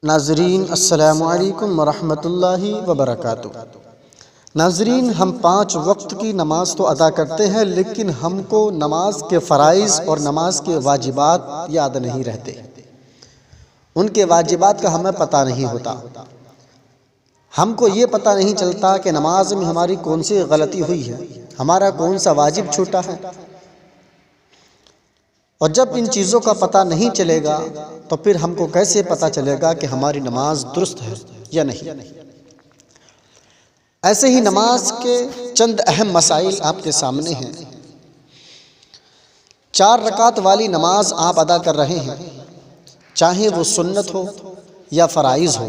ناظرین السلام علیکم ورحمۃ اللہ وبرکاتہ۔ ناظرین، ہم 5 وقت کی نماز تو ادا کرتے ہیں، لیکن ہم کو نماز کے فرائض اور نماز کے واجبات یاد نہیں رہتے۔ ان کے واجبات کا ہمیں پتہ نہیں ہوتا۔ ہم کو یہ پتہ نہیں چلتا کہ نماز میں ہماری کون سی غلطی ہوئی ہے، ہمارا کون سا واجب چھوٹا ہے۔ اور جب ان چیزوں کا پتہ نہیں چلے گا تو پھر ہم کو کیسے پتہ چلے گا کہ ہماری نماز درست ہے یا نہیں۔ ایسے ہی نماز کے چند اہم مسائل آپ کے سامنے ہیں۔ 4 رکعت والی نماز آپ ادا کر رہے ہیں، چاہے وہ سنت ہو یا فرائض ہو۔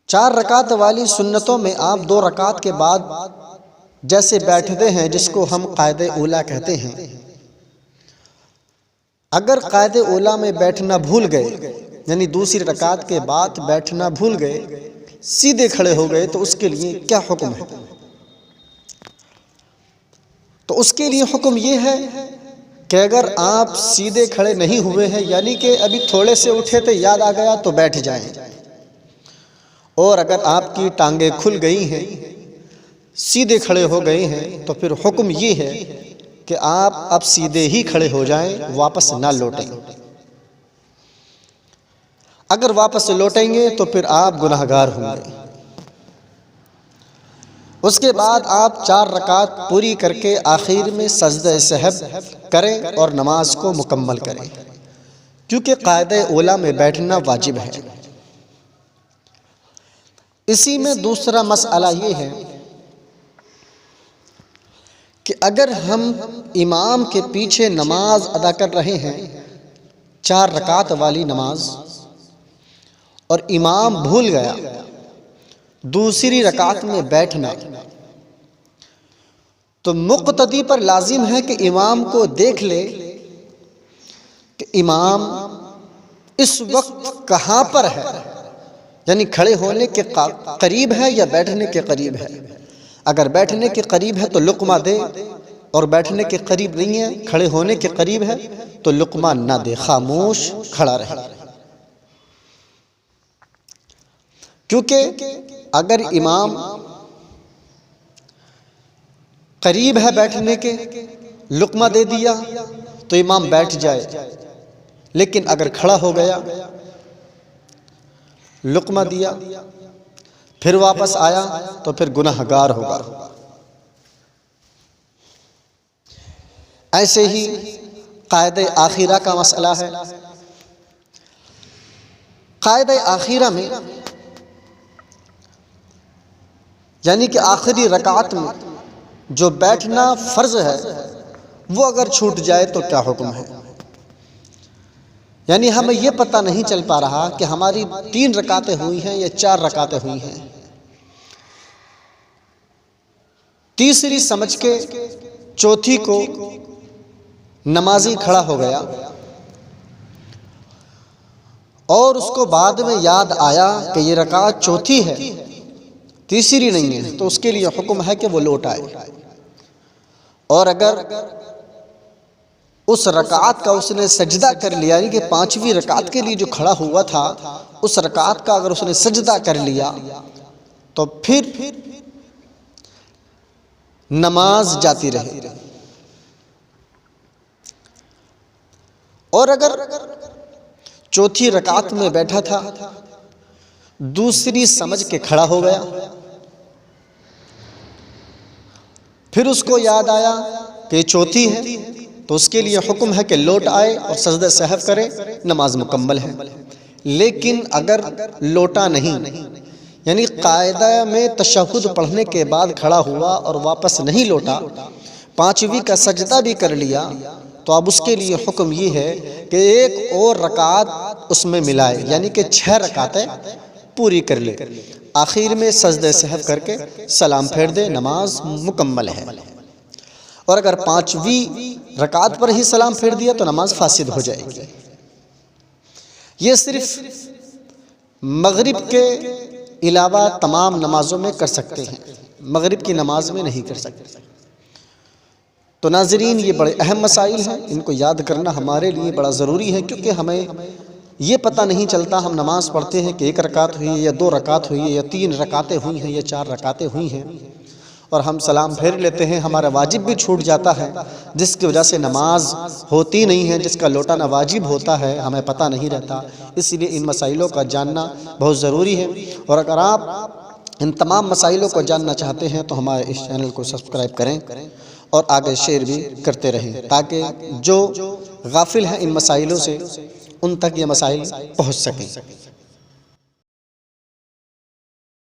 4 رکعت والی سنتوں میں آپ 2 رکعت کے بعد جیسے بیٹھتے ہیں، جس کو ہم قاعدہ اولیٰ کہتے ہیں، اگر قاعدہ اولیٰ میں بیٹھنا بھول گئے، یعنی دوسری رکعت کے بعد بیٹھنا بھول گئے، سیدھے کھڑے ہو گئے، تو اس کے لیے کیا حکم ہے؟ تو اس کے لیے حکم یہ ہے کہ اگر آپ سیدھے کھڑے نہیں ہوئے ہیں، یعنی کہ ابھی تھوڑے سے اٹھے تھے، یاد آ گیا تو بیٹھ جائیں، اور اگر آپ کی ٹانگیں کھل گئی ہیں، سیدھے کھڑے ہو گئے ہیں، تو پھر حکم یہ ہے کہ آپ اب سیدھے ہی کھڑے ہو جائیں، واپس نہ لوٹیں۔ اگر واپس لوٹیں گے تو پھر آپ گناہگار ہوں گے۔ اس کے بعد آپ 4 رکعت پوری کر کے آخر میں سجدہ سہو کریں اور نماز کو مکمل کریں، کیونکہ قاعدہ اولیٰ میں بیٹھنا واجب ہے۔ اسی میں دوسرا مسئلہ یہ ہے کہ اگر ہم امام کے پیچھے نماز ادا کر رہے ہیں، 4 رکعت والی نماز، اور امام بھول گیا دوسری رکعت میں بیٹھنا، تو مقتدی پر لازم ہے کہ امام کو دیکھ لے کہ امام اس وقت کہاں پر ہے، یعنی کھڑے ہونے کے قریب ہے یا بیٹھنے کے قریب ہے۔ اگر بیٹھنے کے قریب ہے تو لقمہ دے، اور بیٹھنے کے قریب نہیں ہے، کھڑے ہونے کے قریب ہے، تو لقمہ نہ دے، خاموش کھڑا رہے۔ کیونکہ اگر امام قریب ہے بیٹھنے کے، لقمہ دے دیا تو امام بیٹھ جائے، لیکن اگر کھڑا ہو گیا، لقمہ دیا، پھر واپس آیا، تو پھر گناہگار ہوگا۔ ایسے ہی قاعدہ آخرہ کا مسئلہ ہے۔ قاعدہ آخرہ میں یعنی کہ آخری رکعت میں جو بیٹھنا فرض ہے، وہ اگر چھوٹ جائے تو کیا حکم ہے؟ یعنی ہمیں یہ پتہ نہیں چل پا رہا کہ ہماری 3 رکعتیں ہوئی ہیں یا 4 رکعتیں ہوئی ہیں۔ تیسری سمجھ کے چوتھی کو نمازی کھڑا ہو گیا، اور اس کو بعد میں یاد آیا کہ یہ رکعت چوتھی ہے، تیسری نہیں ہے، تو اس کے لیے حکم ہے کہ وہ لوٹ آئے۔ اور اگر اس رکعت کا اس نے سجدہ کر لیا، یعنی کہ 5ویں رکعت کے لیے جو کھڑا ہوا تھا، اس رکعت کا اگر اس نے سجدہ کر لیا تو پھر نماز جاتی رہے۔ اور اگر چوتھی رکعت میں بیٹھا تھا، دوسری سمجھ کے کھڑا ہو گیا، پھر اس کو یاد آیا کہ چوتھی ہے، تو اس کے لیے حکم ہے کہ لوٹ آئے اور سجدہ سہو کرے، نماز مکمل ہے۔ لیکن اگر لوٹا نہیں، یعنی قاعدہ میں تشہد پڑھنے کے بعد کھڑا ہوا اور واپس نہیں لوٹا، 5ویں کا سجدہ بھی کر لیا، تو اب اس کے لیے حکم یہ ہے کہ ایک اور رکعت اس میں ملائے، یعنی کہ 6 رکعتیں پوری کر لے، آخر میں سجدہ سہو کر کے سلام پھیر دے، نماز مکمل ہے۔ اور اگر 5ویں رکعت پر ہی سلام پھیر دیا تو نماز فاسد ہو جائے گی۔ یہ صرف مغرب کے علاوہ تمام نمازوں میں کر سکتے ہیں، مغرب کی نماز میں نہیں کر سکتے۔ تو ناظرین یہ بڑے اہم مسائل ہیں، ان کو یاد کرنا ہمارے لیے بڑا ضروری ہے، کیونکہ ہمیں یہ پتہ نہیں چلتا ہم نماز پڑھتے ہیں کہ 1 رکعت ہوئی ہے یا 2 رکعت ہوئی ہے یا 3 رکعتیں ہوئی ہیں یا 4 رکعتیں ہوئی ہیں، اور ہم سلام پھیر لیتے ہیں، ہمارا واجب بھی چھوٹ جاتا ہے، جس کی وجہ سے نماز ہوتی نہیں ہے، جس کا لوٹانا واجب ہوتا ہے، ہمیں پتہ نہیں رہتا۔ اس لیے ان مسائلوں کا جاننا بہت ضروری ہے، اور اگر آپ ان تمام مسائلوں کو جاننا چاہتے ہیں تو ہمارے اس چینل کو سبسکرائب کریں اور آگے شیئر بھی کرتے رہیں، تاکہ جو غافل ہیں ان مسائلوں سے ان تک یہ مسائل پہنچ سکیں۔